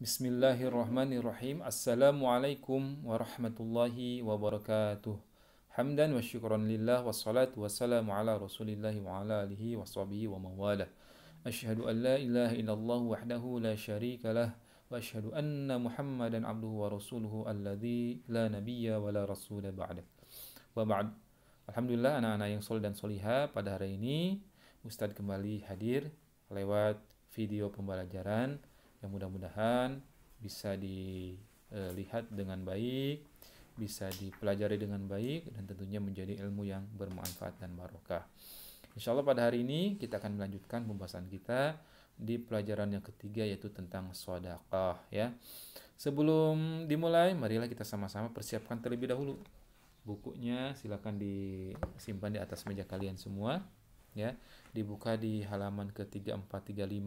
Bismillahirrahmanirrahim. Assalamualaikum warahmatullahi wabarakatuh. Hamdan wa syukran lillah wassalatu wassalamu ala rasulillahi wa ala alihi wa sahbihi wa mawalah. Asyhadu an la ilaha illallah wahdahu la syarika lah wa asyhadu anna Muhammadan abduhu wa rasuluhu alladzi la nabiyya wa la rasula ba'dah. Wa ba'd. Alhamdulillah anak-anak yang soleh dan solihah, pada hari ini Ustadz kembali hadir lewat video pembelajaran yang mudah-mudahan bisa dilihat dengan baik, bisa dipelajari dengan baik, dan tentunya menjadi ilmu yang bermanfaat dan barokah. Insya Allah pada hari ini kita akan melanjutkan pembahasan kita di pelajaran yang ketiga, yaitu tentang sedekah ya. Sebelum dimulai, marilah kita sama-sama persiapkan terlebih dahulu. Bukunya silakan disimpan di atas meja kalian semua ya. Dibuka di halaman ke-3435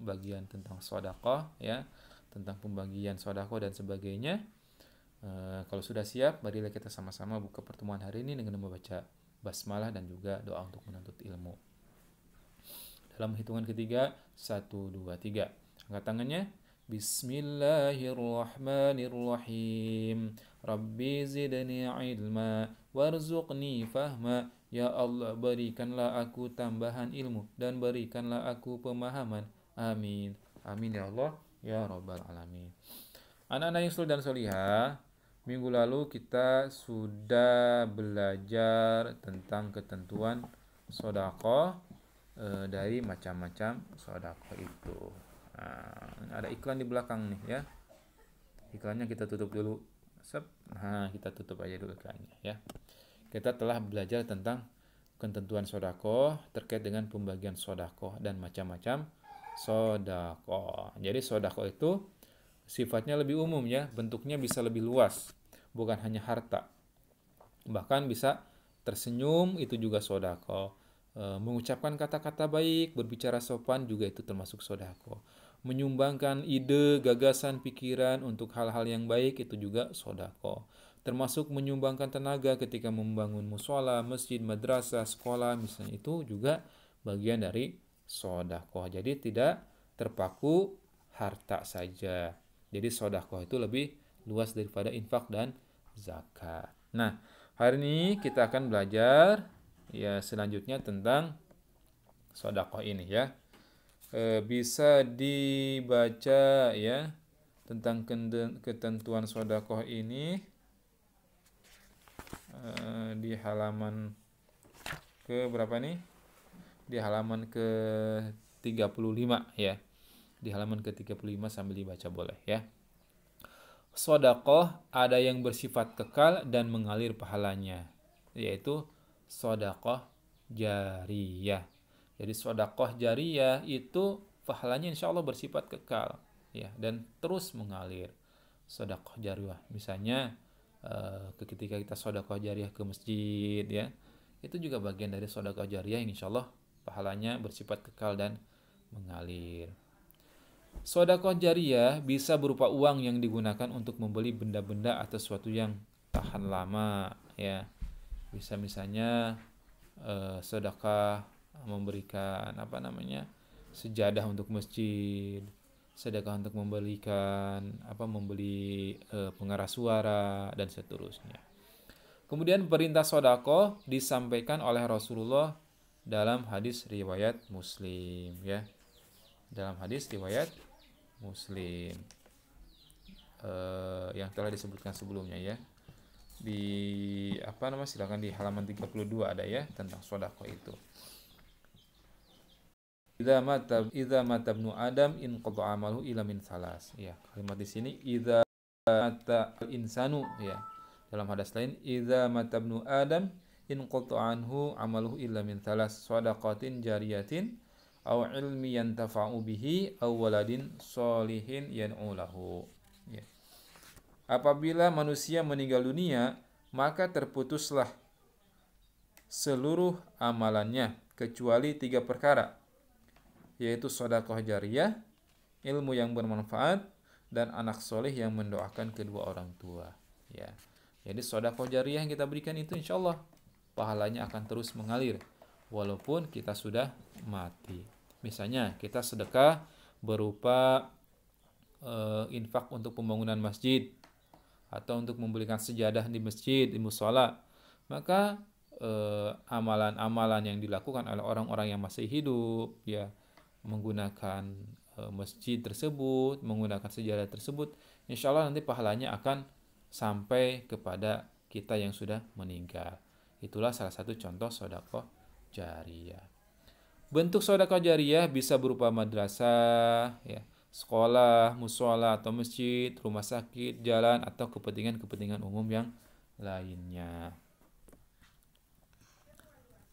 bagian tentang sedekah ya, tentang pembagian sedekah dan sebagainya. Kalau sudah siap, marilah kita sama-sama buka pertemuan hari ini dengan membaca basmalah dan juga doa untuk menuntut ilmu. Dalam hitungan ketiga, 1, 2, 3. Angkat tangannya. Bismillahirrahmanirrahim. Rabbi zidni ilma warzuqni fahma. Ya Allah, berikanlah aku tambahan ilmu dan berikanlah aku pemahaman. Amin. Amin ya Allah, ya Rabbal Alamin. Anak-anak yang soleh dan solihah, minggu lalu kita sudah belajar tentang ketentuan sedekah dari macam-macam sedekah itu. Nah, ada iklan di belakang nih ya. Iklannya kita tutup dulu. Nah, kita tutup aja dulu iklannya ya. Kita telah belajar tentang ketentuan sedekah terkait dengan pembagian sedekah dan macam-macam sedekah. Jadi sedekah itu sifatnya lebih umum ya, bentuknya bisa lebih luas, bukan hanya harta. Bahkan bisa tersenyum, itu juga sedekah. Mengucapkan kata-kata baik, berbicara sopan juga itu termasuk sedekah. Menyumbangkan ide, gagasan, pikiran untuk hal-hal yang baik itu juga sedekah. Termasuk menyumbangkan tenaga ketika membangun mushola, masjid, madrasah, sekolah, misalnya, itu juga bagian dari sedekah. Jadi tidak terpaku harta saja. Jadi sedekah itu lebih luas daripada infak dan zakat. Nah, hari ini kita akan belajar ya selanjutnya tentang sedekah ini ya. Bisa dibaca ya tentang ketentuan sedekah ini di halaman ke berapa nih? Di halaman ke 35 ya. Di halaman ke 35 sambil dibaca boleh ya. Sedekah ada yang bersifat kekal dan mengalir pahalanya, yaitu sedekah jariyah. Jadi sedekah jariyah itu pahalanya insya Allah bersifat kekal ya, dan terus mengalir. Sedekah jariyah misalnya ketika kita sedekah jariyah ke masjid ya, itu juga bagian dari sedekah jariyah yang insya Allah pahalanya bersifat kekal dan mengalir. Sedekah jariyah bisa berupa uang yang digunakan untuk membeli benda-benda atau sesuatu yang tahan lama ya. Bisa misalnya sedekah memberikan sejadah untuk masjid, sedekah untuk membeli pengeras suara dan seterusnya. Kemudian perintah sedekah disampaikan oleh Rasulullah dalam hadis riwayat Muslim ya. Dalam hadis riwayat Muslim yang telah disebutkan sebelumnya ya. Silakan di halaman 32 ada ya tentang sedekah itu. Idza mata ibnu Adam in qata amalu ila min salas. Ya, kalimat di sini idza mata insanu ya. Dalam hadis lain idza mata ibnu Adam in qata anhu amaluhu illa min salas, shadaqatin jariyatin aw ilmi yantafa'u bihi aw waladin sholihin yan'u lahu. Ya. Apabila manusia meninggal dunia, maka terputuslah seluruh amalannya kecuali 3 perkara, yaitu sedekah jariyah, ilmu yang bermanfaat, dan anak soleh yang mendoakan kedua orang tua. Ya. Jadi sedekah jariyah yang kita berikan itu insya Allah pahalanya akan terus mengalir walaupun kita sudah mati. Misalnya kita sedekah berupa infak untuk pembangunan masjid atau untuk membelikan sejadah di masjid, di musola, maka amalan-amalan yang dilakukan oleh orang-orang yang masih hidup, ya, menggunakan masjid tersebut, menggunakan sejadah tersebut, insya Allah nanti pahalanya akan sampai kepada kita yang sudah meninggal. Itulah salah satu contoh sedekah jariyah. Bentuk sedekah jariyah bisa berupa madrasah, ya, sekolah, musola atau masjid, rumah sakit, jalan, atau kepentingan-kepentingan umum yang lainnya.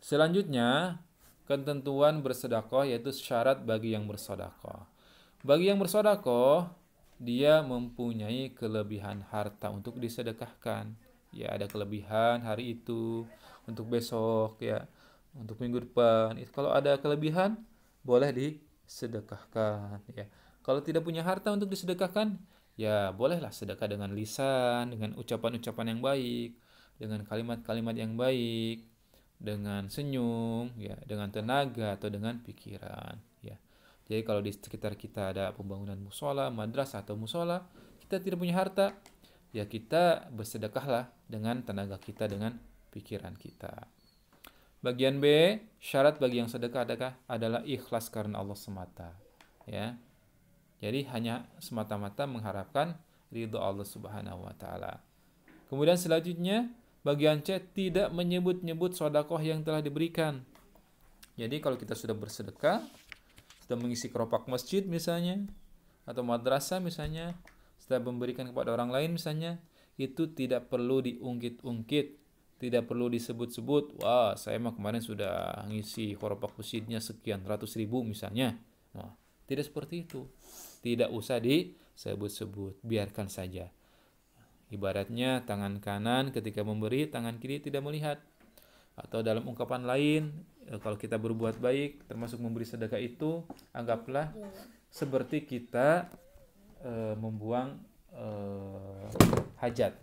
Selanjutnya, ketentuan bersedekah yaitu syarat bagi yang bersedekah. Bagi yang bersedekah, dia mempunyai kelebihan harta untuk disedekahkan. Ya, ada kelebihan hari itu, untuk besok, ya, untuk minggu depan. Kalau ada kelebihan, boleh disedekahkan, ya. Kalau tidak punya harta untuk disedekahkan, ya bolehlah sedekah dengan lisan, dengan ucapan-ucapan yang baik, dengan kalimat-kalimat yang baik, dengan senyum, ya, dengan tenaga atau dengan pikiran, ya. Jadi kalau di sekitar kita ada pembangunan musola, madrasah atau musola, kita tidak punya harta, ya kita bersedekahlah dengan tenaga kita, dengan pikiran kita. Bagian B, syarat bagi yang sedekah adalah ikhlas karena Allah semata, ya. Jadi hanya semata-mata mengharapkan ridho Allah Subhanahu wa taala. Kemudian selanjutnya, bagian C, tidak menyebut-nyebut sedekah yang telah diberikan. Jadi kalau kita sudah bersedekah, sudah mengisi keropak masjid misalnya, atau madrasah misalnya, sudah memberikan kepada orang lain misalnya, itu tidak perlu diungkit-ungkit, tidak perlu disebut-sebut, wah saya mah kemarin sudah ngisi keropak masjidnya sekian ratus ribu misalnya. Nah, tidak seperti itu. Tidak usah disebut-sebut, biarkan saja. Ibaratnya tangan kanan ketika memberi, tangan kiri tidak melihat. Atau dalam ungkapan lain, kalau kita berbuat baik, termasuk memberi sedekah itu, anggaplah seperti kita membuang hajat,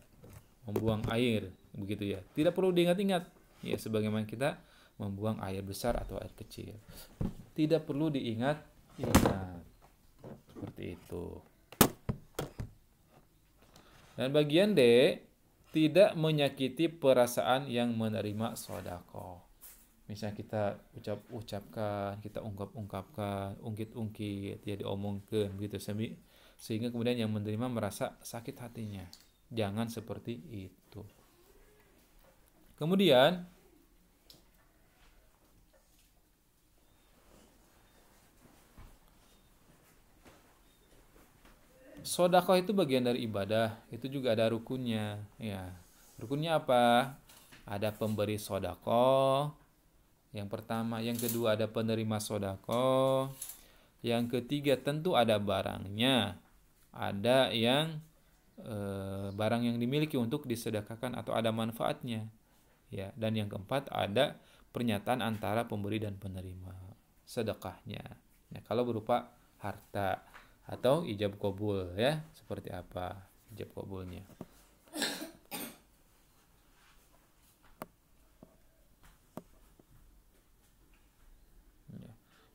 membuang air, begitu ya. Tidak perlu diingat-ingat, ya, sebagaimana kita membuang air besar atau air kecil. Tidak perlu diingat-ingat. Seperti itu. Dan bagian D, tidak menyakiti perasaan yang menerima sedekah. Misalnya kita ucapkan, kita ungkapkan, ungkit-ungkit, ya diomongkan gitu, sehingga kemudian yang menerima merasa sakit hatinya. Jangan seperti itu. Kemudian sedekah itu bagian dari ibadah, itu juga ada rukunnya, ya. Rukunnya apa? Ada pemberi sedekah, yang pertama, yang kedua ada penerima sedekah, yang ketiga tentu ada barangnya, ada yang barang yang dimiliki untuk disedekahkan atau ada manfaatnya, ya. Dan yang keempat ada pernyataan antara pemberi dan penerima sedekahnya, ya, kalau berupa harta atau ijab qabul, ya, seperti apa ijab qabulnya. Ya.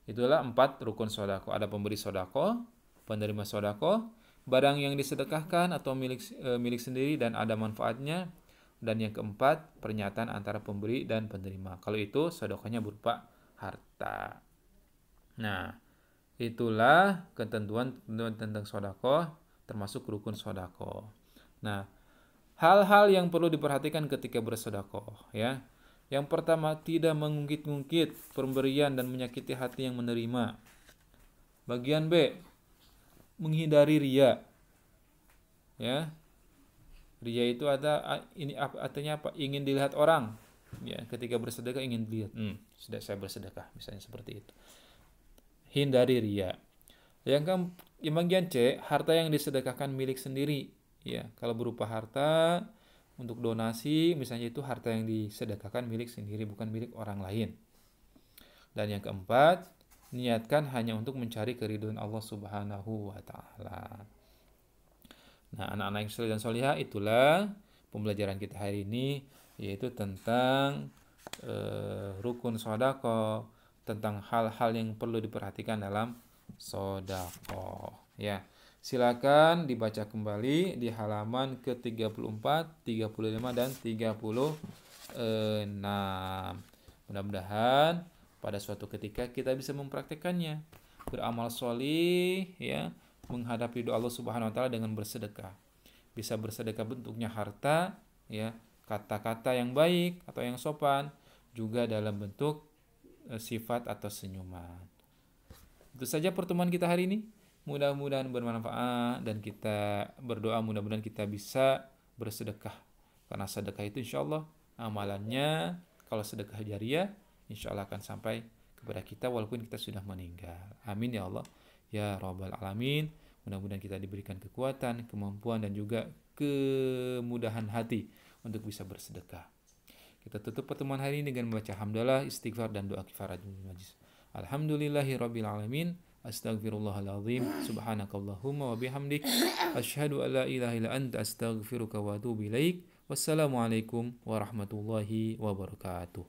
Itulah 4 rukun sedekah. Ada pemberi sedekah, penerima sedekah, barang yang disedekahkan atau milik sendiri dan ada manfaatnya, dan yang keempat pernyataan antara pemberi dan penerima. Kalau itu sedekahnya berupa harta. Nah, itulah ketentuan tentang sedekah, termasuk rukun sedekah. Nah, hal-hal yang perlu diperhatikan ketika bersedekah, ya. Yang pertama, tidak mengungkit-ungkit pemberian dan menyakiti hati yang menerima. Bagian B, menghindari riya. Ya. Riya itu artinya apa? Ingin dilihat orang. Ya, ketika bersedekah ingin dilihat. Sudah saya bersedekah, misalnya seperti itu. Hindari riya. Yang bagian C, harta yang disedekahkan milik sendiri. Ya, kalau berupa harta untuk donasi, misalnya itu harta yang disedekahkan milik sendiri, bukan milik orang lain. Dan yang keempat, niatkan hanya untuk mencari keridhaan Allah Subhanahu wa taala. Nah, anak-anak yang soleh dan solihah, itulah pembelajaran kita hari ini, yaitu tentang rukun sedekah, tentang hal-hal yang perlu diperhatikan dalam sedekah, ya. Silakan dibaca kembali di halaman ke-34, 35 dan 36. Mudah-mudahan pada suatu ketika kita bisa mempraktekannya, beramal sholih ya, menghadapi doa Allah Subhanahu wa taala dengan bersedekah. Bisa bersedekah bentuknya harta ya, kata-kata yang baik atau yang sopan, juga dalam bentuk sifat atau senyuman. Itu saja pertemuan kita hari ini. Mudah-mudahan bermanfaat dan kita berdoa mudah-mudahan kita bisa bersedekah. Karena sedekah itu insya Allah amalannya, kalau sedekah jariah insya Allah akan sampai kepada kita walaupun kita sudah meninggal. Amin ya Allah ya Rabbal Alamin. Mudah-mudahan kita diberikan kekuatan, kemampuan dan juga kemudahan hati untuk bisa bersedekah. Kita tutup pertemuan hari ini dengan membaca hamdalah, istighfar dan doa kifaratul majlis. Alhamdulillahirabbil alamin. Astaghfirullahaladzim. Subhanakallahumma wa bihamdik. Asyhadu an la ilaha illa anta astaghfiruka wa atubu ilaik. Wassalamualaikum warahmatullahi wabarakatuh.